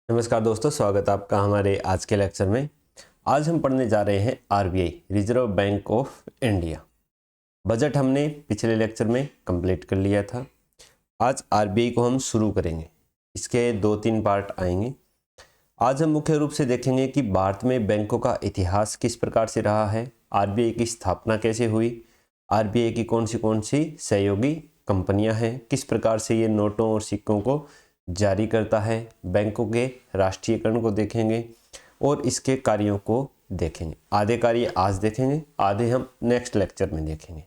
नमस्कार दोस्तों, स्वागत है आपका हमारे आज के लेक्चर में। आज हम पढ़ने जा रहे हैं RBI, reserve bank of India. Budget हमने पिछले लेक्चर में कंप्लीट कर लिया था। आज आरबीआई को हम शुरू करेंगे। इसके 2-3 पार्ट आएंगे। आज हम मुख्य रूप से देखेंगे कि भारत में बैंकों का इतिहास किस प्रकार से रहा है, आरबीआई की स्थापना कैसे हुई, आरबीआई की कौन सी सहयोगी कंपनियां हैं, किस प्रकार से ये नोटों और सिक्कों को जारी करता है, बैंकों के राष्ट्रीयकरण को देखेंगे और इसके कार्यों को देखेंगे। आधे कार्य आज देखेंगे, आधे हम नेक्स्ट लेक्चर में देखेंगे।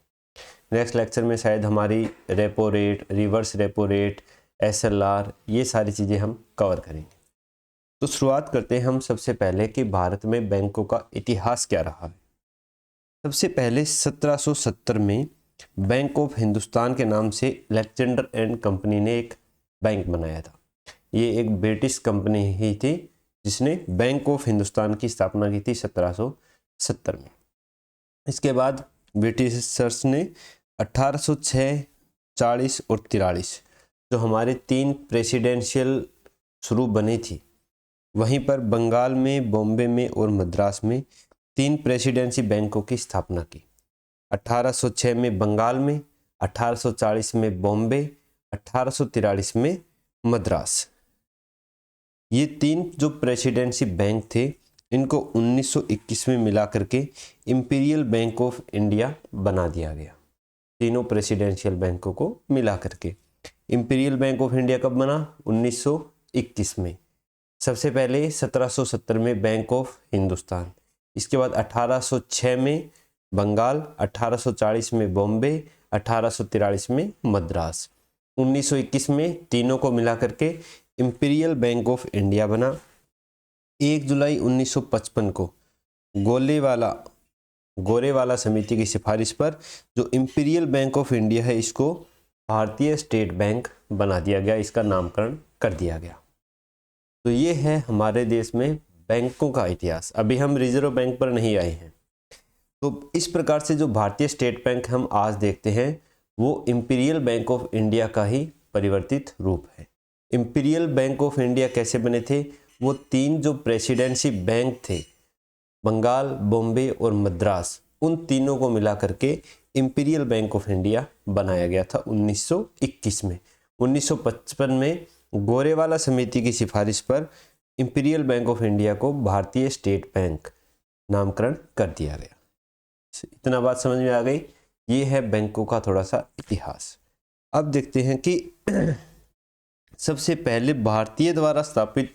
नेक्स्ट लेक्चर में शायद हमारी repo rate, reverse repo rate, SLR, ये सारी चीज़ें हम कवर करेंगे। तो शुरुआत करते हैं हम सबसे पहले कि भारत में बैंकों का इतिहास क्या रहा है। सबसे पहले 1770 में बैंक ऑफ हिंदुस्तान के नाम से अलेक्जेंडर एंड कंपनी ने एक बैंक बनाया था। ये एक ब्रिटिश कंपनी ही थी जिसने बैंक ऑफ हिंदुस्तान की स्थापना की थी 1770 में। इसके बाद ब्रिटिशर्स ने 1806, 40 और 43 जो हमारे 3 प्रेसिडेंशियल शुरू बनी थी, वहीं पर बंगाल में, बॉम्बे में और मद्रास में 3 प्रेसिडेंसी बैंकों की स्थापना की। 1806 में बंगाल में, 1840 में बॉम्बे, 1843 में मद्रास। ये 3 जो प्रेसिडेंसी बैंक थे, इनको 1921 में मिला करके इंपीरियल बैंक ऑफ इंडिया बना दिया गया। तीनों प्रेसिडेंशियल बैंकों को मिला करके इंपीरियल बैंक ऑफ इंडिया कब बना? 1921 में। सबसे पहले 1770 में बैंक ऑफ हिंदुस्तान, इसके बाद 1806 में बंगाल, 1840 में बॉम्बे, 1843 में मद्रास। 1921 में तीनों को मिला करके इंपीरियल बैंक ऑफ इंडिया बना। 1 जुलाई 1955 को गोरेवाला समिति की सिफारिश पर जो इंपीरियल बैंक ऑफ इंडिया है, इसको भारतीय स्टेट बैंक बना दिया गया, इसका नामकरण कर दिया गया। तो ये है हमारे देश में बैंकों का इतिहास। अभी हम रिजर्व बैंक पर नहीं आए हैं। तो इस प्रकार से जो भारतीय स्टेट बैंक हम आज देखते हैं, वो इंपीरियल बैंक ऑफ इंडिया का ही परिवर्तित रूप है। इंपीरियल बैंक ऑफ इंडिया कैसे बने थे? वो 3 जो प्रेसिडेंसी बैंक थे, बंगाल, बॉम्बे और मद्रास, उन तीनों को मिला करके इंपीरियल बैंक ऑफ इंडिया बनाया गया था 1921 में। 1955 में गोरेवाला समिति की सिफारिश पर इंपीरियल बैंक ऑफ इंडिया को भारतीय स्टेट बैंक नामकरण कर दिया गया। इतना बात समझ में आ गई। ये है बैंकों का थोड़ा सा इतिहास। अब देखते हैं कि सबसे पहले भारतीय द्वारा स्थापित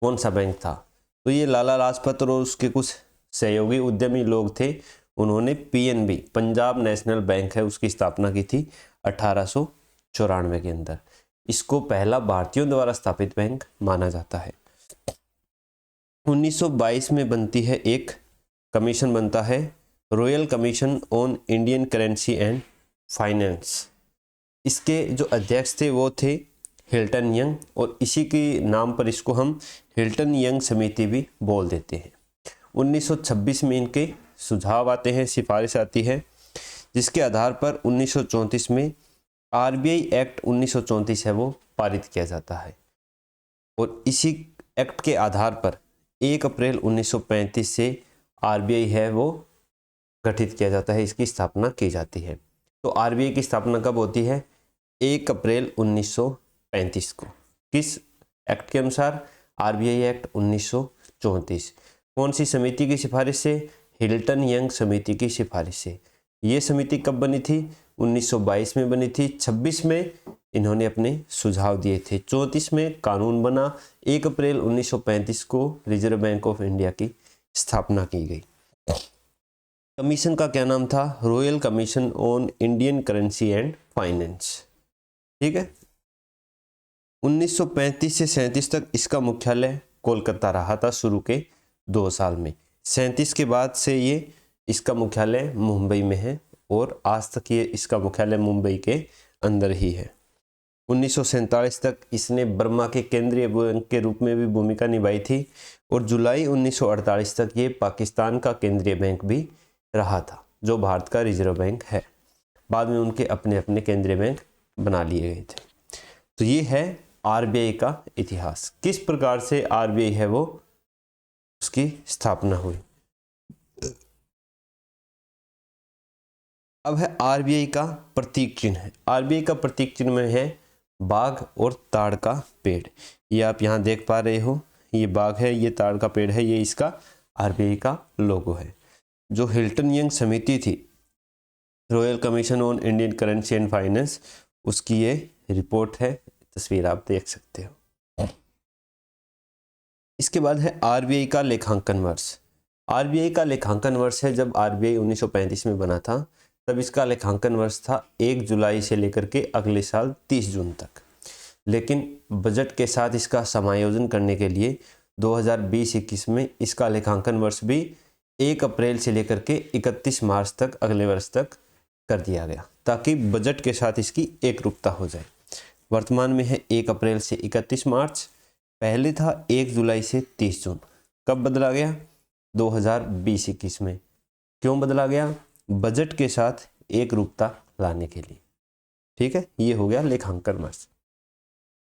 कौन सा बैंक था। तो ये लाला लाजपत और उसके कुछ सहयोगी उद्यमी लोग थे। उन्होंने पीएनबी, पंजाब नेशनल बैंक है, उसकी स्थापना की थी 1894 के अंदर। इसको पहला भारतीयों द्वारा स्थापित बैंक माना जाता है। 1922 में बनती है एक कमीशन, बनता है royal commission on Indian currency and finance. इसके जो अध्यक्ष थे वो थे हिल्टन यंग, और इसी के नाम पर इसको हम हिल्टन यंग समिति भी बोल देते हैं। 1926 में इनके सुझाव आते हैं, सिफारिश आती है, जिसके आधार पर 1934 में आरबीआई एक्ट 1934 है वो पारित किया जाता है। और इसी एक्ट के आधार पर 1 अप्रैल 1935 से आरबीआई है वो गठित किया जाता है, इसकी स्थापना की जाती है। तो आरबीआई की स्थापना कब होती है? 1 अप्रैल 1935 को। किस एक्ट के अनुसार? RBI act 1934। कौन सी समिति की सिफारिश से? हिल्टन यंग समिति की सिफारिश से। ये समिति कब बनी थी? 1922 में बनी थी। 26 में इन्होंने अपने सुझाव दिए थे। 34 में कानून बना। 1 अप्रैल 1935 को रिजर्व बैंक ऑफ इंडिया की स्थापना की गई। कमीशन का क्या नाम था? Royal commission on Indian currency and finance. ठीक है। 1935 से 37 तक इसका मुख्यालय कोलकाता रहा था शुरू के 2 साल में। 37 के बाद से ये इसका मुख्यालय मुंबई में है, और आज तक ये इसका मुख्यालय मुंबई के अंदर ही है। 1947 तक इसने बर्मा के केंद्रीय बैंक के रूप में भी भूमिका निभाई थी, और जुलाई 1948 तक ये पाकिस्तान का केंद्रीय बैंक भी रहा था, जो भारत का रिजर्व बैंक है। बाद में उनके अपने अपने केंद्रीय बैंक बना लिए गए थे। तो ये है आरबीआई का इतिहास, किस प्रकार से आरबीआई है वो उसकी स्थापना हुई। अब है आरबीआई का प्रतीक चिन्ह। आरबीआई का प्रतीक चिन्ह में है बाघ और ताड़ का पेड़। ये आप यहाँ देख पा रहे हो, ये बाघ है, ये ताड़ का पेड़ है, ये इसका आरबीआई का लोगो है। जो हिल्टन यंग समिति थी, royal commission on Indian currency and finance, उसकी ये रिपोर्ट है, तस्वीर आप देख सकते हो। इसके बाद है आरबीआई का लेखांकन वर्ष। आरबीआई का लेखांकन वर्ष है, जब आरबीआई 1935 में बना था तब इसका लेखांकन वर्ष था 1 जुलाई से लेकर के अगले साल 30 जून तक। लेकिन बजट के साथ इसका समायोजन करने के लिए 2020-21 में इसका लेखांकन वर्ष भी 1 अप्रैल से लेकर के 31 मार्च तक अगले वर्ष तक कर दिया गया, ताकि बजट के साथ इसकी एकरूपता हो जाए। वर्तमान में है 1 अप्रैल से 31 मार्च, पहले था 1 जुलाई से 30 जून। कब बदला गया? 2020-21 में। क्यों बदला गया? बजट के साथ एकरूपता लाने के लिए। ठीक है, ये हो गया लेखांकन वर्ष।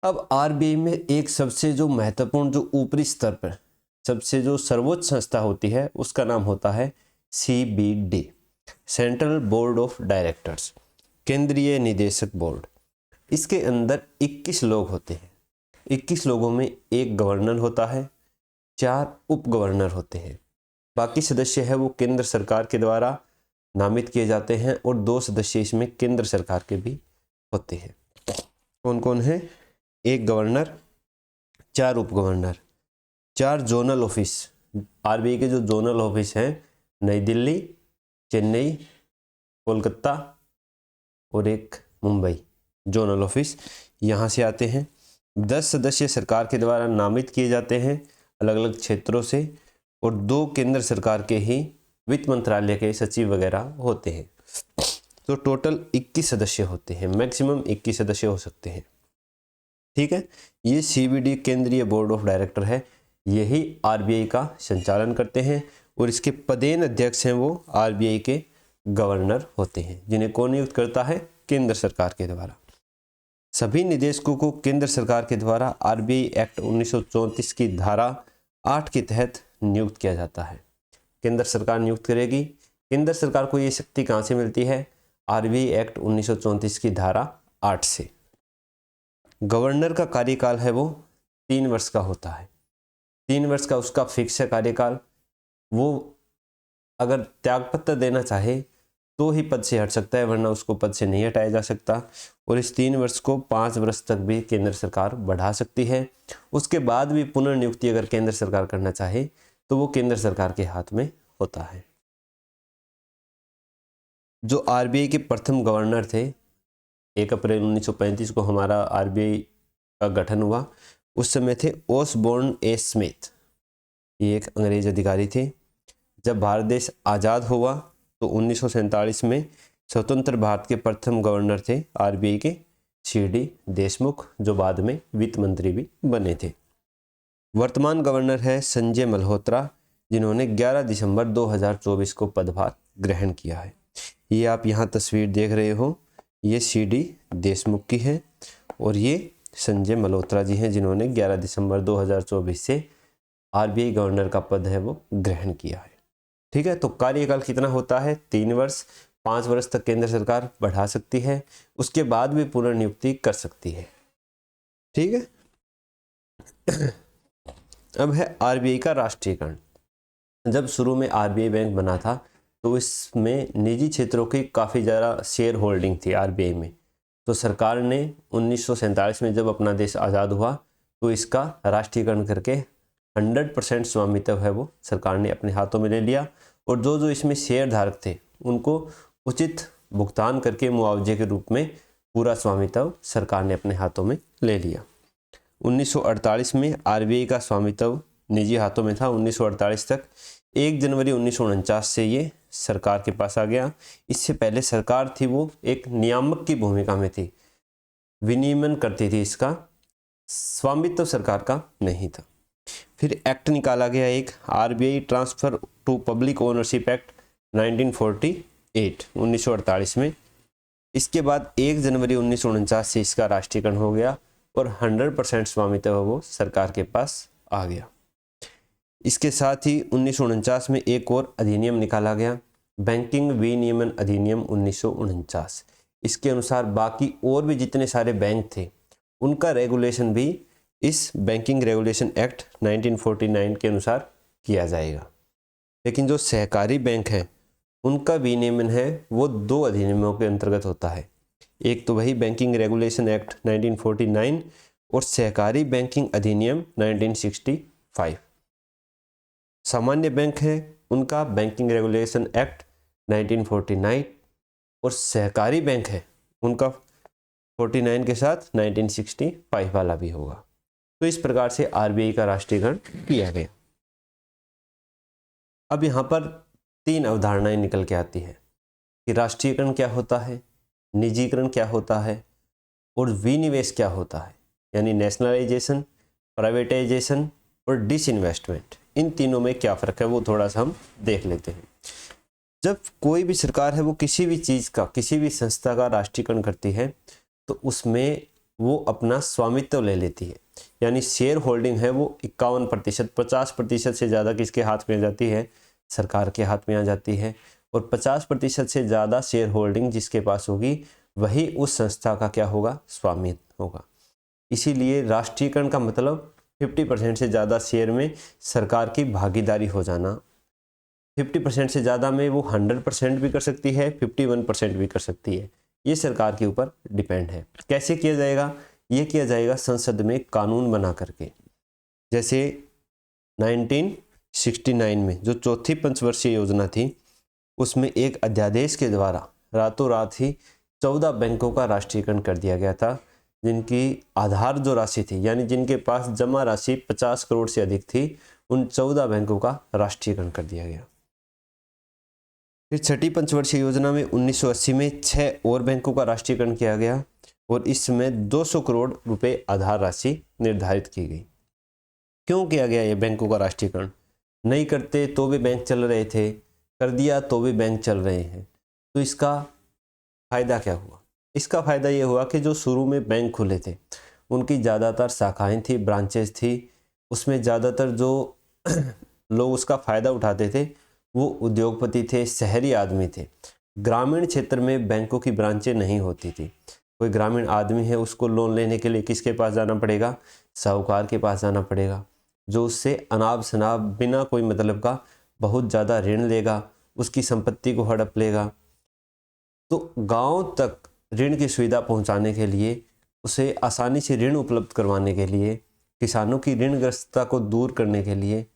अब आरबीआई में एक सबसे जो महत्वपूर्ण, जो ऊपरी स्तर पर सबसे जो सर्वोच्च संस्था होती है, उसका नाम होता है CBD, central board of directors, केंद्रीय निदेशक बोर्ड। इसके अंदर 21 लोग होते हैं। 21 लोगों में एक गवर्नर होता है, 4 उप गवर्नर होते हैं। बाकी सदस्य है वो केंद्र सरकार के द्वारा नामित किए जाते हैं, और 2 सदस्य इसमें केंद्र सरकार के भी होते हैं। कौन कौन है? एक गवर्नर, 4 उप गवर्नर, 4 जोनल ऑफिस। आरबीआई के जो जोनल ऑफिस हैं, नई दिल्ली, चेन्नई, कोलकाता और एक मुंबई जोनल ऑफिस, यहाँ से आते हैं। 10 सदस्य सरकार के द्वारा नामित किए जाते हैं अलग अलग क्षेत्रों से, और 2 केंद्र सरकार के ही वित्त मंत्रालय के सचिव वगैरह होते हैं। तो टोटल 21 सदस्य होते हैं, मैक्सिमम 21 सदस्य हो सकते हैं। ठीक है, ये CBD केंद्रीय बोर्ड ऑफ डायरेक्टर है, यही आरबीआई का संचालन करते हैं, और इसके पदेन अध्यक्ष हैं वो आरबीआई के गवर्नर होते हैं, जिन्हें कौन नियुक्त करता है? केंद्र सरकार के द्वारा। सभी निदेशकों को केंद्र सरकार के द्वारा आरबीआई एक्ट 1934 की धारा 8 के तहत नियुक्त किया जाता है। केंद्र सरकार नियुक्त करेगी। केंद्र सरकार को ये शक्ति कहाँ से मिलती है? आरबीआई एक्ट 1934 की धारा 8 से। गवर्नर का कार्यकाल है वो 3 वर्ष का होता है। 3 वर्ष का उसका फिक्स है कार्यकाल। वो अगर त्यागपत्र देना चाहे तो ही पद से हट सकता है, वरना उसको पद से नहीं हटाया जा सकता। और इस 3 वर्ष को 5 वर्ष तक भी केंद्र सरकार बढ़ा सकती है। उसके बाद भी पुनर्नियुक्ति अगर केंद्र सरकार करना चाहे तो वो केंद्र सरकार के हाथ में होता है। जो आरबीआई के प्रथम गवर्नर थे, 1 अप्रैल 1935 को हमारा आरबीआई का गठन हुआ, उस समय थे ओसबोर्न ए स्मिथ। ये एक अंग्रेज अधिकारी थे। जब भारत देश आज़ाद हुआ तो 1947 में स्वतंत्र भारत के प्रथम गवर्नर थे आरबीआई के CD देशमुख, जो बाद में वित्त मंत्री भी बने थे। वर्तमान गवर्नर है संजय मल्होत्रा, जिन्होंने 11 दिसंबर 2024 को पदभार ग्रहण किया है। ये आप यहाँ तस्वीर देख रहे हो, ये CD देशमुख की है, और ये संजय मल्होत्रा जी हैं, जिन्होंने 11 दिसंबर 2024 से आरबीआई गवर्नर का पद है वो ग्रहण किया है। ठीक है, तो कार्यकाल कितना होता है? 3 वर्ष। 5 वर्ष तक केंद्र सरकार बढ़ा सकती है, उसके बाद भी पुनर्नियुक्ति कर सकती है। ठीक है। अब है आरबीआई का राष्ट्रीयकरण। जब शुरू में आरबीआई बैंक बना था तो इसमें निजी क्षेत्रों की काफ़ी ज़्यादा शेयर होल्डिंग थी आरबीआई में। तो सरकार ने 1947 में जब अपना देश आज़ाद हुआ तो इसका राष्ट्रीयकरण करके 100% स्वामित्व है वो सरकार ने अपने हाथों में ले लिया, और जो जो इसमें शेयर धारक थे उनको उचित भुगतान करके मुआवजे के रूप में पूरा स्वामित्व सरकार ने अपने हाथों में ले लिया। 1948 में आरबीआई का स्वामित्व निजी हाथों में था। 1948 तक 1 जनवरी 1949 से ये सरकार के पास आ गया। इससे पहले सरकार थी वो एक नियामक की भूमिका में थी, विनियमन करती थी, इसका स्वामित्व सरकार का नहीं था। फिर एक्ट निकाला गया एक, RBI transfer to public ownership act 1948 1948 में। इसके बाद 1 जनवरी 1949 से इसका राष्ट्रीयकरण हो गया, और 100% स्वामित्व वो सरकार के पास आ गया। इसके साथ ही 1949 में एक और अधिनियम निकाला गया, बैंकिंग विनियमन अधिनियम 1949। इसके अनुसार बाकी और भी जितने सारे बैंक थे उनका रेगुलेशन भी इस बैंकिंग रेगुलेशन एक्ट 1949 के अनुसार किया जाएगा। लेकिन जो सहकारी बैंक हैं उनका विनियमन है वो 2 अधिनियमों के अंतर्गत होता है। एक तो वही बैंकिंग रेगुलेशन एक्ट 1949 और सहकारी बैंकिंग अधिनियम 1965। सामान्य बैंक है उनका बैंकिंग रेगुलेशन एक्ट 1949 और सहकारी बैंक है उनका 49 के साथ 1965 वाला भी होगा। तो इस प्रकार से आरबीआई का राष्ट्रीयकरण किया गया। अब यहाँ पर 3 अवधारणाएं निकल के आती है कि राष्ट्रीयकरण क्या होता है, निजीकरण क्या होता है और विनिवेश क्या होता है, यानी नेशनलाइजेशन, प्राइवेटाइजेशन और डिसइन्वेस्टमेंट। इन तीनों में क्या फ़र्क है वो थोड़ा सा हम देख लेते हैं। जब कोई भी सरकार है वो किसी भी चीज़ का, किसी भी संस्था का राष्ट्रीयकरण करती है तो उसमें वो अपना स्वामित्व ले लेती है, यानी शेयर होल्डिंग है वो 51%, 50% से ज़्यादा किसके हाथ में आ जाती है, सरकार के हाथ में आ जाती है। और 50% से ज़्यादा शेयर होल्डिंग जिसके पास होगी वही उस संस्था का क्या होगा, स्वामित्व होगा। इसीलिए राष्ट्रीयकरण का मतलब 50% से ज़्यादा शेयर में सरकार की भागीदारी हो जाना। 50% से ज़्यादा में वो 100% भी कर सकती है, 51% भी कर सकती है। ये सरकार के ऊपर डिपेंड है। कैसे किया जाएगा, ये किया जाएगा संसद में कानून बना करके। जैसे 1969 में जो चौथी पंचवर्षीय योजना थी उसमें एक अध्यादेश के द्वारा रातों रात ही 14 बैंकों का राष्ट्रीयकरण कर दिया गया था, जिनकी आधार जो राशि थी, यानी जिनके पास जमा राशि 50 करोड़ से अधिक थी, उन 14 बैंकों का राष्ट्रीयकरण कर दिया गया। फिर छठी पंचवर्षीय योजना में 1980 में 6 और बैंकों का राष्ट्रीयकरण किया गया और इस समय 200 करोड़ रुपए आधार राशि निर्धारित की गई। क्यों किया गया ये बैंकों का राष्ट्रीयकरण? नहीं करते तो भी बैंक चल रहे थे, कर दिया तो भी बैंक चल रहे हैं। तो इसका फ़ायदा क्या हुआ? इसका फ़ायदा ये हुआ कि जो शुरू में बैंक खुले थे उनकी ज़्यादातर शाखाएं थी, ब्रांचेस थी, उसमें ज़्यादातर जो लोग उसका फ़ायदा उठाते थे वो उद्योगपति थे, शहरी आदमी थे। ग्रामीण क्षेत्र में बैंकों की ब्रांचें नहीं होती थी। कोई ग्रामीण आदमी है उसको लोन लेने के लिए किसके पास जाना पड़ेगा, साहूकार के पास जाना पड़ेगा, जो उससे अनाप शनाप बिना कोई मतलब का बहुत ज़्यादा ऋण लेगा, उसकी संपत्ति को हड़प लेगा। तो गांव तक ऋण की सुविधा पहुंचाने के लिए, उसे आसानी से ऋण उपलब्ध करवाने के लिए, किसानों की ऋणग्रस्तता को दूर करने के लिए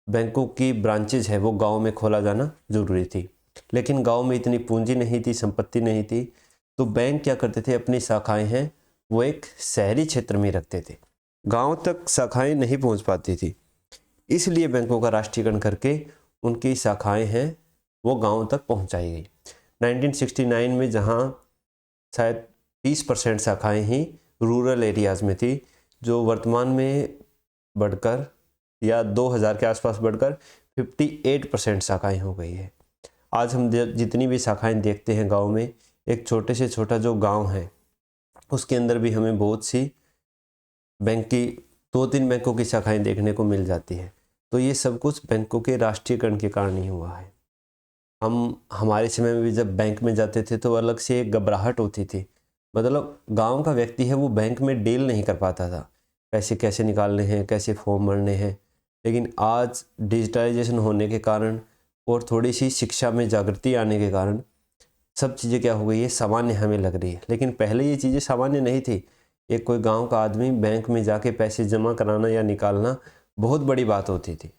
बैंकों की ब्रांचेज है वो गांव में खोला जाना जरूरी थी। लेकिन गांव में इतनी पूंजी नहीं थी, संपत्ति नहीं थी, तो बैंक क्या करते थे, अपनी शाखाएं हैं वो एक शहरी क्षेत्र में रखते थे, गांव तक शाखाएं नहीं पहुंच पाती थी। इसलिए बैंकों का राष्ट्रीयकरण करके उनकी शाखाएं हैं वो गांव तक पहुंचाई गई। 1969 में जहां शायद 30% शाखाएं ही रूरल एरियाज़ में थी, जो वर्तमान में बढ़कर या 2000 के आसपास बढ़कर 58% शाखाएं हो गई है। आज हम जितनी भी शाखाएं देखते हैं गांव में, एक छोटे से छोटा जो गांव है उसके अंदर भी हमें बहुत सी बैंक की 2-3 बैंकों की शाखाएं देखने को मिल जाती है। तो ये सब कुछ बैंकों के राष्ट्रीयकरण के कारण ही हुआ है। हम हमारे समय में भी जब बैंक में जाते थे तो अलग से एक घबराहट होती थी, मतलब गांव का व्यक्ति है वो बैंक में डील नहीं कर पाता था, पैसे कैसे निकालने हैं, कैसे फॉर्म भरने हैं। लेकिन आज डिजिटलाइजेशन होने के कारण और थोड़ी सी शिक्षा में जागृति आने के कारण सब चीज़ें क्या हो गई है, सामान्य हमें लग रही है। लेकिन पहले ये चीज़ें सामान्य नहीं थी। एक कोई गांव का आदमी बैंक में जाके पैसे जमा कराना या निकालना बहुत बड़ी बात होती थी।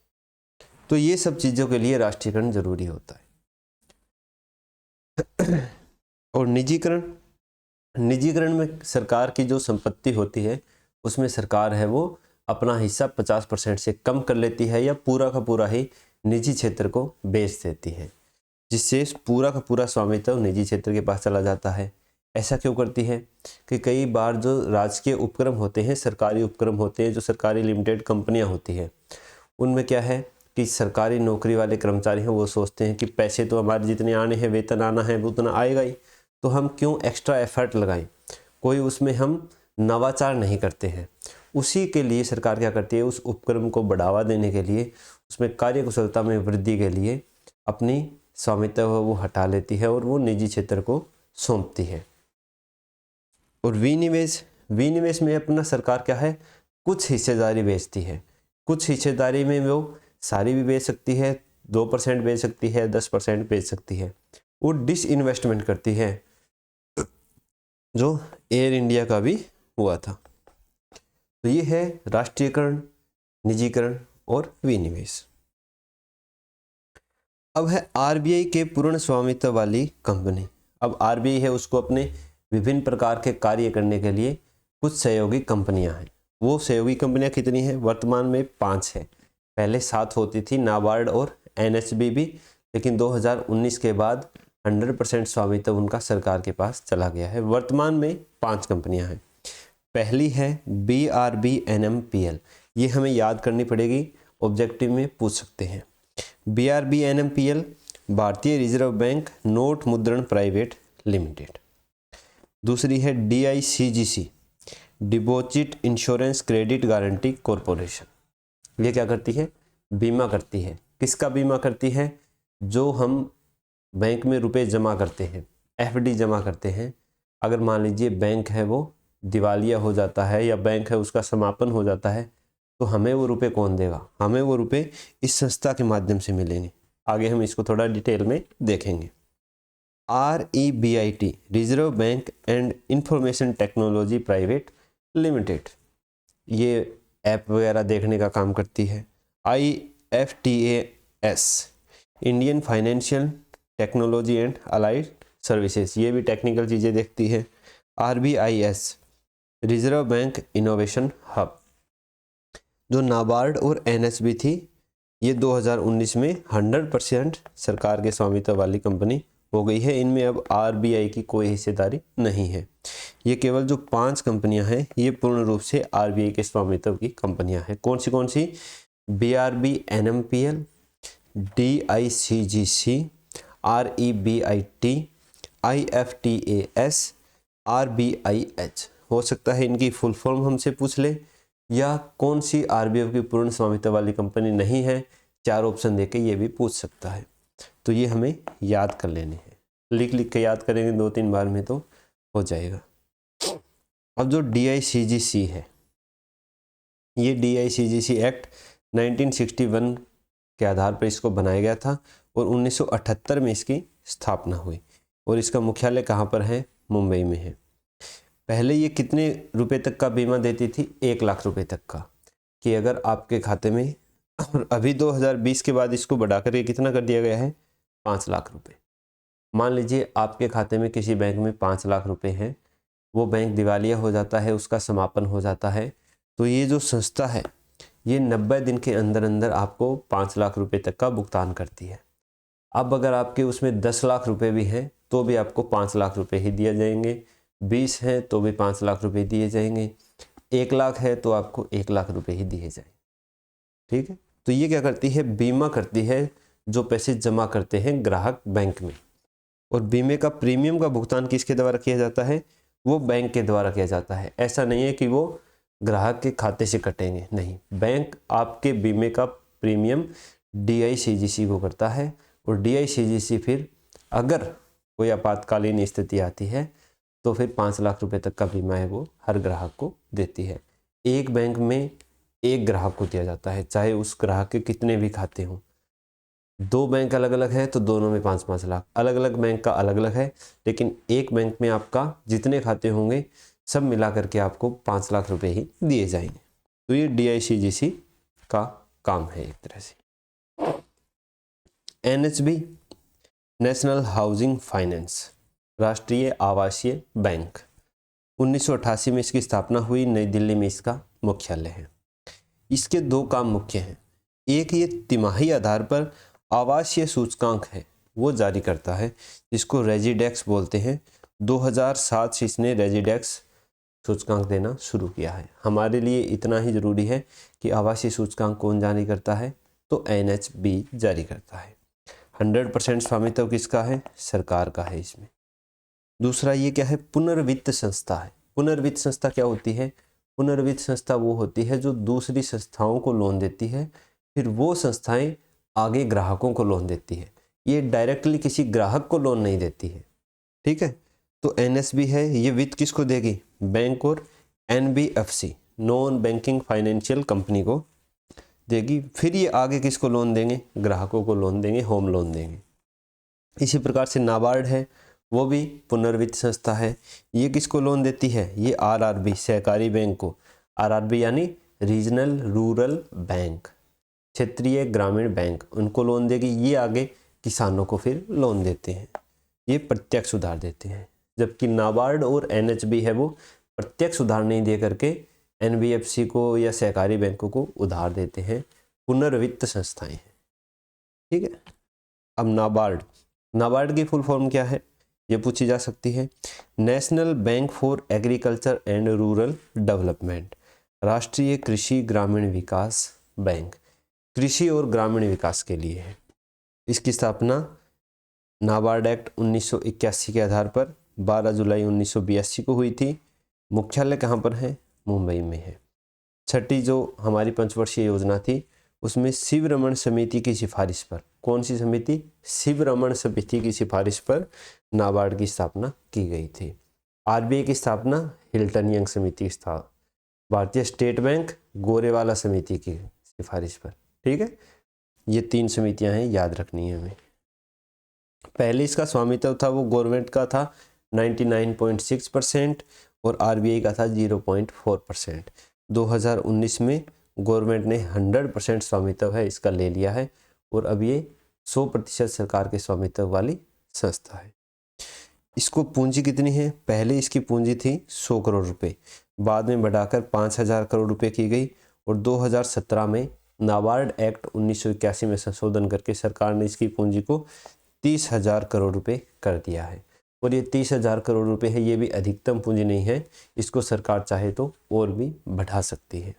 तो ये सब चीज़ों के लिए राष्ट्रीयकरण जरूरी होता है। और निजीकरण, निजीकरण में सरकार की जो संपत्ति होती है उसमें सरकार है वो अपना हिस्सा 50% से कम कर लेती है या पूरा का पूरा ही निजी क्षेत्र को बेच देती है, जिससे पूरा का पूरा स्वामित्व निजी क्षेत्र के पास चला जाता है। ऐसा क्यों करती है कि कई बार जो राजकीय उपक्रम होते हैं, सरकारी उपक्रम होते हैं, जो सरकारी लिमिटेड कंपनियां होती हैं, उनमें क्या है कि सरकारी नौकरी वाले कर्मचारी हैं वो सोचते हैं कि पैसे तो हमारे जितने आने हैं, वेतन आना है वो उतना आएगा ही, तो हम क्यों एक्स्ट्रा एफर्ट लगाएं, कोई उसमें हम नवाचार नहीं करते हैं। उसी के लिए सरकार क्या करती है, उस उपक्रम को बढ़ावा देने के लिए, उसमें कार्यकुशलता में वृद्धि के लिए अपनी स्वामित्व वो हटा लेती है और वो निजी क्षेत्र को सौंपती है। और विनिवेश में अपना सरकार क्या है, कुछ हिस्सेदारी बेचती है। कुछ हिस्सेदारी में वो सारी भी बेच सकती है, 2% बेच सकती है, 10% बेच सकती है। वो डिसइन्वेस्टमेंट करती है, जो एयर इंडिया का भी हुआ था। तो ये है राष्ट्रीयकरण, निजीकरण और विनिवेश। अब है आरबीआई के पूर्ण स्वामित्व वाली कंपनी। अब आरबीआई है, उसको अपने विभिन्न प्रकार के कार्य करने के लिए कुछ सहयोगी कंपनियां हैं। वो सहयोगी कंपनियां कितनी हैं, वर्तमान में 5 है। पहले 7 होती थी, नाबार्ड और एनएचबी भी, लेकिन 2019 के बाद 100% स्वामित्व उनका सरकार के पास चला गया है। वर्तमान में 5 कंपनियां हैं। पहली है BRBNMPL, ये हमें याद करनी पड़ेगी, ऑब्जेक्टिव में पूछ सकते हैं। BRBNMPL भारतीय रिजर्व बैंक नोट मुद्रण प्राइवेट लिमिटेड। दूसरी है DICGC, deposit insurance credit guarantee corporation. ये क्या करती है, बीमा करती है। किसका बीमा करती है, जो हम बैंक में रुपए जमा करते हैं, FD जमा करते हैं। अगर मान लीजिए बैंक है वो दिवालिया हो जाता है, या बैंक है उसका समापन हो जाता है, तो हमें वो रुपए कौन देगा, हमें वो रुपए इस संस्था के माध्यम से मिलेंगे। आगे हम इसको थोड़ा डिटेल में देखेंगे। REBIT, reserve bank and information technology private limited, ये ऐप वगैरह देखने का काम करती है। IFTAS, Indian financial technology and allied services, ये भी टेक्निकल चीज़ें देखती है। RBIS, reserve bank innovation hub. जो नाबार्ड और NHB थी, ये 2019 में 100% सरकार के स्वामित्व वाली कंपनी हो गई है। इनमें अब RBI की कोई हिस्सेदारी नहीं है। ये केवल जो 5 कंपनियां हैं, ये पूर्ण रूप से RBI के स्वामित्व की कंपनियां हैं। कौन सी? BRBNMPL, DICGC, REBIT, IFTAS, RBIH। हो सकता है इनकी फुल फॉर्म हमसे पूछ ले, या कौन सी RBI की पूर्ण स्वामित्व वाली कंपनी नहीं है, 4 ऑप्शन देके ये भी पूछ सकता है। तो ये हमें याद कर लेने हैं, लिख के याद करेंगे 2-3 बार में तो हो जाएगा। अब जो DICGC है, ये DICGC एक्ट 1961 के आधार पर इसको बनाया गया था और 1978 में इसकी स्थापना हुई। और इसका मुख्यालय कहाँ पर है, मुंबई में है। पहले ये कितने रुपए तक का बीमा देती थी, 1 लाख रुपए तक का, कि अगर आपके खाते में, और अभी 2020 के बाद इसको बढ़ाकर ये कितना कर दिया गया है, 5 लाख रुपए। मान लीजिए आपके खाते में किसी बैंक में 5 लाख रुपए हैं, वो बैंक दिवालिया हो जाता है, उसका समापन हो जाता है, तो ये जो संस्था है ये 90 दिन के अंदर अंदर आपको 5 लाख रुपए तक का भुगतान करती है। अब अगर आपके उसमें 10 लाख रुपए भी हैं तो भी आपको 5 लाख रुपए ही दिए जाएंगे, 20 हैं तो भी 5 लाख रुपए दिए जाएंगे, 1 लाख है तो आपको 1 लाख रुपए ही दिए जाएंगे। ठीक है, तो ये क्या करती है, बीमा करती है जो पैसे जमा करते हैं ग्राहक बैंक में। और बीमे का प्रीमियम का भुगतान किसके द्वारा किया जाता है, वो बैंक के द्वारा किया जाता है। ऐसा नहीं है कि वो ग्राहक के खाते से कटेंगे, नहीं, बैंक आपके बीमे का प्रीमियम DICGC को करता है, और DICGC फिर अगर कोई आपातकालीन स्थिति आती है तो फिर 5 लाख रुपए तक का बीमा है वो हर ग्राहक को देती है। एक बैंक में एक ग्राहक को दिया जाता है, चाहे उस ग्राहक के कितने भी खाते हों। 2 बैंक अलग अलग है तो दोनों में 5-5 लाख, अलग अलग बैंक का अलग अलग है, लेकिन एक बैंक में आपका जितने खाते होंगे सब मिला करके आपको 5 लाख रुपए ही दिए जाएंगे। तो ये DICGC का काम है एक तरह से। NHB, नेशनल हाउसिंग फाइनेंस, राष्ट्रीय आवासीय बैंक, 1988 में इसकी स्थापना हुई, नई दिल्ली में इसका मुख्यालय है। इसके 2 काम मुख्य हैं। एक, ये तिमाही आधार पर आवासीय सूचकांक है वो जारी करता है, जिसको रेजिडेक्स बोलते हैं। 2007 से इसने रेजिडेक्स सूचकांक देना शुरू किया है। हमारे लिए इतना ही जरूरी है कि आवासीय सूचकांक कौन जारी करता है, तो NHB जारी करता है। 100% स्वामित्व किसका है, सरकार का है इसमें। दूसरा, ये क्या है, पुनर्वित्त संस्था है। पुनर्वित्त संस्था क्या होती है? पुनर्वित्त संस्था वो होती है जो दूसरी संस्थाओं को लोन देती है, फिर वो संस्थाएं आगे ग्राहकों को लोन देती है। ये डायरेक्टली किसी ग्राहक को लोन नहीं देती है, ठीक है। तो एनएसबी है, ये वित्त किसको देगी? बैंक और NBFC, non banking financial company को देगी। फिर ये आगे किसको लोन देंगे? ग्राहकों को लोन देंगे, होम लोन देंगे। इसी प्रकार से नाबार्ड है, वो भी पुनर्वित्त संस्था है। ये किसको लोन देती है? ये आरआरबी, सहकारी बैंक को, आरआरबी यानी रीजनल रूरल बैंक, क्षेत्रीय ग्रामीण बैंक, उनको लोन देगी। ये आगे किसानों को फिर लोन देते हैं, ये प्रत्यक्ष उधार देते हैं। जबकि नाबार्ड और एनएचबी है वो प्रत्यक्ष उधार नहीं दे करके एनबीएफसी को या सहकारी बैंकों को उधार देते हैं, पुनर्वित्त संस्थाएं हैं, ठीक है। अब नाबार्ड की फुल फॉर्म क्या है, ये पूछी जा सकती है। National bank for agriculture and rural development, राष्ट्रीय कृषि ग्रामीण विकास बैंक, कृषि और ग्रामीण विकास के लिए है। इसकी स्थापना नाबार्ड एक्ट 1981 के आधार पर 12 जुलाई 1982 को हुई थी। मुख्यालय कहाँ पर है? मुंबई में है। छठी जो हमारी पंचवर्षीय योजना थी उसमें शिवरमण समिति की सिफारिश पर, कौन सी समिति? शिवरमण समिति की सिफारिश पर नाबार्ड की स्थापना की गई थी। आरबीआई की स्थापना हिल्टन यंग समिति की स्थापना, भारतीय स्टेट बैंक गोरेवाला समिति की सिफारिश पर, ठीक है। ये 3 समितियां हैं, याद रखनी है हमें। पहले इसका स्वामित्व था वो गवर्नमेंट का था 99.6% और आरबीआई का था 0.4%। 2019 में गवर्नमेंट ने 100% स्वामित्व है इसका ले लिया है और अब ये 100% सरकार के स्वामित्व वाली संस्था है। इसको पूंजी कितनी है? पहले इसकी पूंजी थी 100 करोड़ रुपए, बाद में बढ़ाकर 5000 करोड़ रुपए की गई और 2017 में नाबार्ड एक्ट 1981 में संशोधन करके सरकार ने इसकी पूंजी को 30,000 करोड़ रुपए कर दिया है। और ये 30,000 करोड़ रुपए है, ये भी अधिकतम पूंजी नहीं है, इसको सरकार चाहे तो और भी बढ़ा सकती है।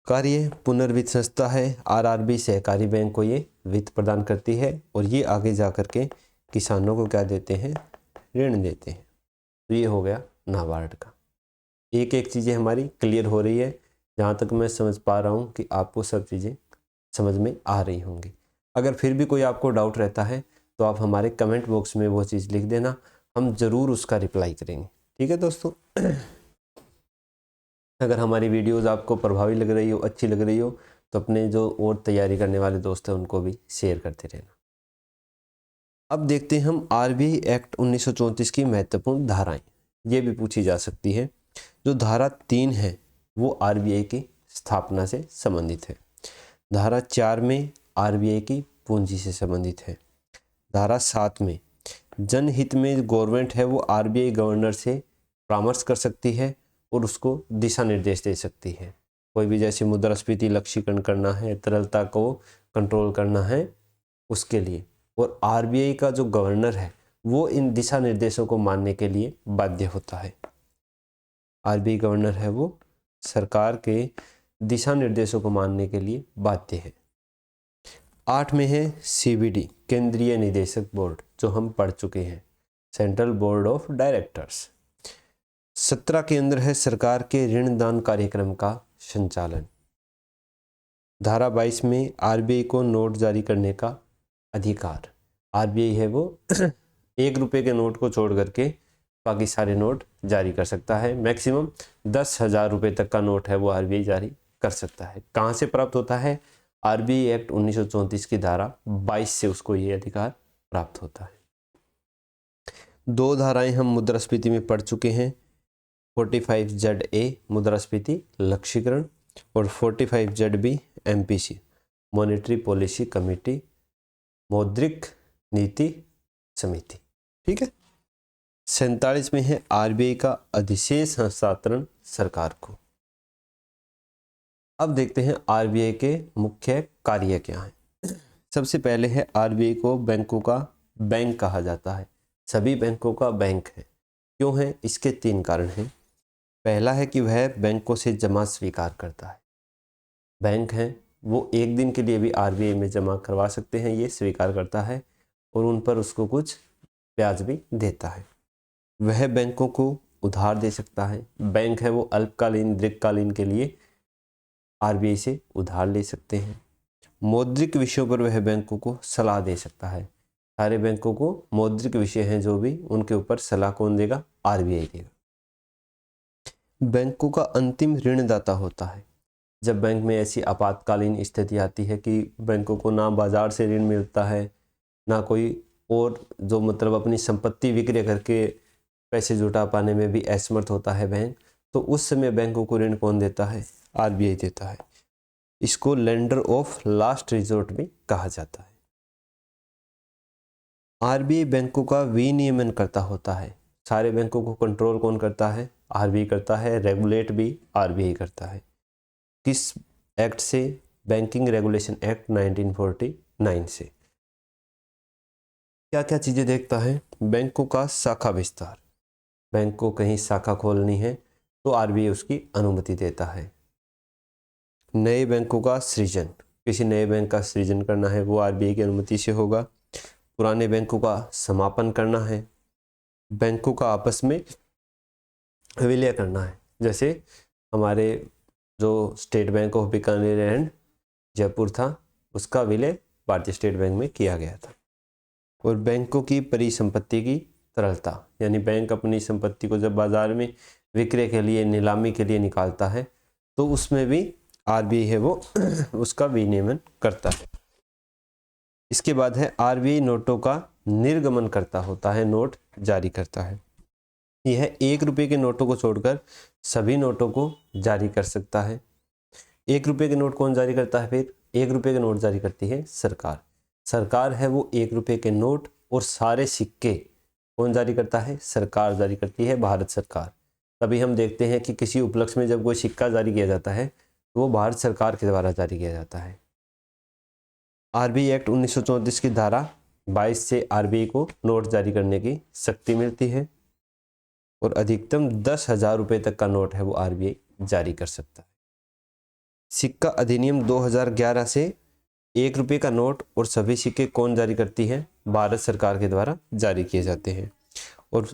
कार्य पुनर्वित्त संस्था है, आरआरबी सहकारी बैंक को ये वित्त प्रदान करती है और ये आगे जा कर के किसानों को क्या देते हैं? ऋण देते हैं। तो ये हो गया नाबार्ड का। एक एक चीज़ें हमारी क्लियर हो रही है, जहाँ तक मैं समझ पा रहा हूँ कि आपको सब चीज़ें समझ में आ रही होंगी। अगर फिर भी कोई आपको डाउट रहता है तो आप हमारे कमेंट बॉक्स में वो चीज़ लिख देना, हम ज़रूर उसका रिप्लाई करेंगे, ठीक है दोस्तों। अगर हमारी वीडियोस आपको प्रभावी लग रही हो, अच्छी लग रही हो, तो अपने जो और तैयारी करने वाले दोस्त हैं उनको भी शेयर करते रहना। अब देखते हैं हम आरबीआई एक्ट 1934 की महत्वपूर्ण धाराएं, ये भी पूछी जा सकती है। जो धारा 3 है वो आरबीआई की स्थापना से संबंधित है। धारा 4 में आरबीआई की पूंजी से संबंधित है। धारा 7 में जनहित में गवर्नमेंट है वो आरबीआई गवर्नर से परामर्श कर सकती है और उसको दिशा निर्देश दे सकती है। कोई भी जैसे मुद्रास्फीति लक्ष्यीकरण करना है, तरलता को कंट्रोल करना है उसके लिए। और आरबीआई का जो गवर्नर है वो इन दिशा निर्देशों को मानने के लिए बाध्य होता है। आरबीआई गवर्नर है वो सरकार के दिशा निर्देशों को मानने के लिए बाध्य है। 8 में है सीबीडी, केंद्रीय निदेशक बोर्ड, जो हम पढ़ चुके हैं, सेंट्रल बोर्ड ऑफ डायरेक्टर्स। 17 के अंदर है सरकार के ऋण दान कार्यक्रम का संचालन। धारा 22 में आरबीआई को नोट जारी करने का अधिकार। आरबीआई है वो 1 रुपये के नोट को छोड़ करके बाकी सारे नोट जारी कर सकता है। मैक्सिमम 10,000 रुपये तक का नोट है वो आरबीआई जारी कर सकता है। कहाँ से प्राप्त होता है? आरबीआई एक्ट 1934 की धारा 22 से उसको ये अधिकार प्राप्त होता है। 2 धाराएं हम मुद्रास्फीति में पढ़ चुके हैं, 45ZA मुद्रास्फीति लक्ष्यीकरण और 45ZB MPC monetary policy committee, मौद्रिक नीति समिति, ठीक है। 47 में है आरबीआई का अधिशेष हस्तांतरण सरकार को। अब देखते हैं आरबीआई के मुख्य कार्य क्या हैं। सबसे पहले है आरबीआई को बैंकों का बैंक कहा जाता है, सभी बैंकों का बैंक है। क्यों है? इसके 3 कारण हैं। पहला है कि वह बैंकों से जमा स्वीकार करता है। बैंक हैं वो 1 दिन के लिए भी आरबीआई में जमा करवा सकते हैं, ये स्वीकार करता है और उन पर उसको कुछ ब्याज भी देता है। वह बैंकों को उधार दे सकता है। बैंक है वो अल्पकालीन दीर्घकालीन के लिए आरबीआई से उधार ले सकते हैं। मौद्रिक विषयों पर वह बैंकों को सलाह दे सकता है। सारे बैंकों को मौद्रिक विषय हैं जो भी, उनके ऊपर सलाह कौन देगा? आरबीआई देगा। बैंकों का अंतिम ऋणदाता होता है। जब बैंक में ऐसी आपातकालीन स्थिति आती है कि बैंकों को ना बाजार से ऋण मिलता है, ना कोई और जो मतलब अपनी संपत्ति विक्रय करके पैसे जुटा पाने में भी असमर्थ होता है बैंक, तो उस समय बैंकों को ऋण कौन देता है? आरबीआई देता है। इसको लेंडर ऑफ लास्ट रिजोर्ट भी कहा जाता है। आरबीआई बैंकों का विनियमन करता होता है। सारे बैंकों को कंट्रोल कौन करता है? आरबीआई करता है। रेगुलेट भी आरबीआई करता है। किस एक्ट से? बैंकिंग रेगुलेशन एक्ट 1949 से। क्या क्या चीज़ें देखता है? बैंकों का शाखा विस्तार। बैंक को कहीं शाखा खोलनी है तो आरबीआई उसकी अनुमति देता है। नए बैंकों का सृजन। किसी नए बैंक का सृजन करना है वो आरबीआई की अनुमति से होगा। पुराने बैंकों का समापन करना है। बैंकों का आपस में विलय करना है। जैसे हमारे जो state bank of Bikaner and Jaipur था, उसका विलय भारतीय स्टेट बैंक में किया गया था। और बैंकों की परिसंपत्ति की तरलता, यानी बैंक अपनी संपत्ति को जब बाजार में विक्रय के लिए, नीलामी के लिए निकालता है तो उसमें भी आरबीआई है वो उसका विनियमन करता है। इसके बाद है आरबीआई नोटों का निर्गमन करता होता है, नोट जारी करता है। यह 1 रुपये के नोटों को छोड़कर सभी नोटों को जारी कर सकता है। 1 रुपये के नोट कौन जारी करता है? फिर 1 रुपये के नोट जारी करती है सरकार। सरकार है वो 1 रुपये के नोट और सारे सिक्के कौन जारी करता है? सरकार जारी करती है, भारत सरकार। तभी हम देखते हैं कि किसी उपलक्ष्य में जब कोई सिक्का जारी किया जाता है तो वो भारत सरकार के द्वारा जारी किया जाता है। आरबीआई एक्ट 1934 की धारा 22 से आरबीआई को नोट जारी करने की शक्ति मिलती है और अधिकतम 10,000 रुपये तक का नोट है वो आरबीआई जारी कर सकता है। सिक्का अधिनियम 2011 से 1 रुपये का नोट और सभी सिक्के कौन जारी करती है? भारत सरकार के द्वारा जारी किए जाते हैं। और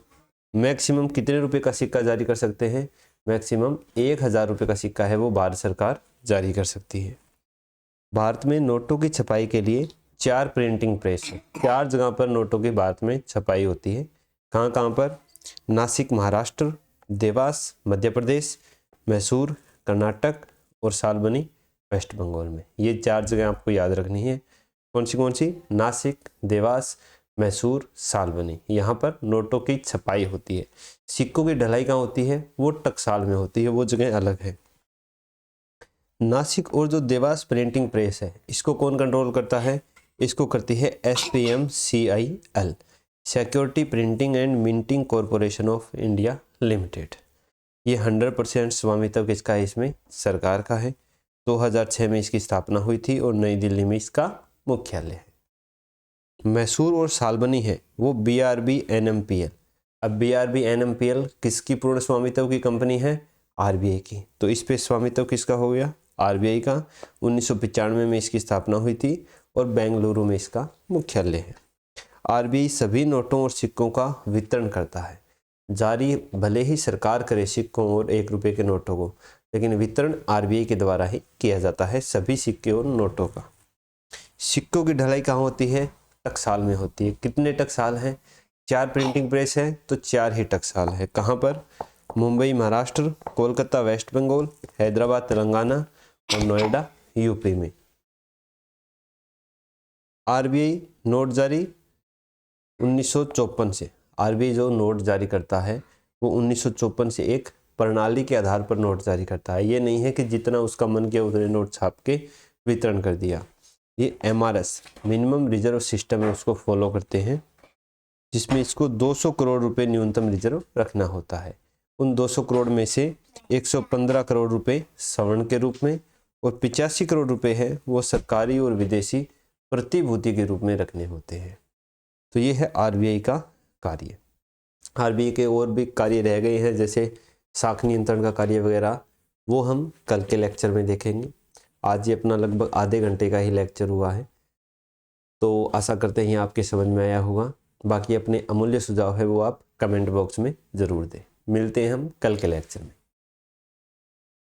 मैक्सिमम कितने रुपए का सिक्का जारी कर सकते हैं? मैक्सिमम 1,000 रुपये का सिक्का है वो भारत सरकार जारी कर सकती है। भारत में नोटों की छपाई के लिए 4 प्रिंटिंग प्रेस है। 4 जगह पर नोटों की भारत में छपाई होती है। कहाँ कहाँ पर? नासिक महाराष्ट्र, देवास मध्य प्रदेश, मैसूर कर्नाटक और सालबनी वेस्ट बंगाल में। ये 4 जगह आपको याद रखनी है। कौन सी? नासिक, देवास, मैसूर, सालबनी। यहाँ पर नोटों की छपाई होती है। सिक्कों की ढलाई कहाँ होती है? वो टकसाल में होती है, वो जगह अलग है। नासिक और जो देवास प्रिंटिंग प्रेस है, इसको कौन कंट्रोल करता है? इसको करती है SPMCIL, security printing and minting corporation of India limited. ये 100% स्वामित्व किसका है? इसमें सरकार का है। 2006 में इसकी स्थापना हुई थी और नई दिल्ली में इसका मुख्यालय है। मैसूर और सालबनी है वो BRB NMPL। अब BRB NMPL किसकी पूर्ण स्वामित्व की कंपनी है? आरबीआई की। तो इस पे स्वामित्व किसका हो गया? आरबीआई का। 1995 में इसकी स्थापना हुई थी और बेंगलुरु में इसका मुख्यालय है। आरबीआई सभी नोटों और सिक्कों का वितरण करता है। जारी भले ही सरकार करे सिक्कों और 1 रुपये के नोटों को, लेकिन वितरण आरबीआई के द्वारा ही किया जाता है सभी सिक्के और नोटों का। सिक्कों की ढलाई कहाँ होती है? टकसाल में होती है। कितने टकसाल हैं? 4 प्रिंटिंग प्रेस है तो 4 ही टकसाल है। कहाँ पर? मुंबई महाराष्ट्र, कोलकाता वेस्ट बंगाल, हैदराबाद तेलंगाना और नोएडा यूपी में। आरबीआई नोट जारी 1954 से। आरबीआई जो नोट जारी करता है वो 1954 से एक प्रणाली के आधार पर नोट जारी करता है। ये नहीं है कि जितना उसका मन किया उतने नोट छाप के वितरण कर दिया। ये MRS मिनिमम रिजर्व सिस्टम है, उसको फॉलो करते हैं, जिसमें इसको 200 करोड़ रुपए न्यूनतम रिजर्व रखना होता है। उन 200 करोड़ में से 115 करोड़ रुपए स्वर्ण के रूप में और 85 करोड़ रुपए है वो सरकारी और विदेशी प्रतिभूति के रूप में रखने होते हैं। तो ये है आरबीआई का कार्य। आरबीआई के और भी कार्य रह गए हैं, जैसे साख नियंत्रण का कार्य वगैरह, वो हम कल के लेक्चर में देखेंगे। आज ये अपना लगभग आधे घंटे का ही लेक्चर हुआ है, तो आशा करते हैं आपके समझ में आया होगा। बाकी अपने अमूल्य सुझाव है वो आप कमेंट बॉक्स में ज़रूर दें। मिलते हैं हम कल के लेक्चर में।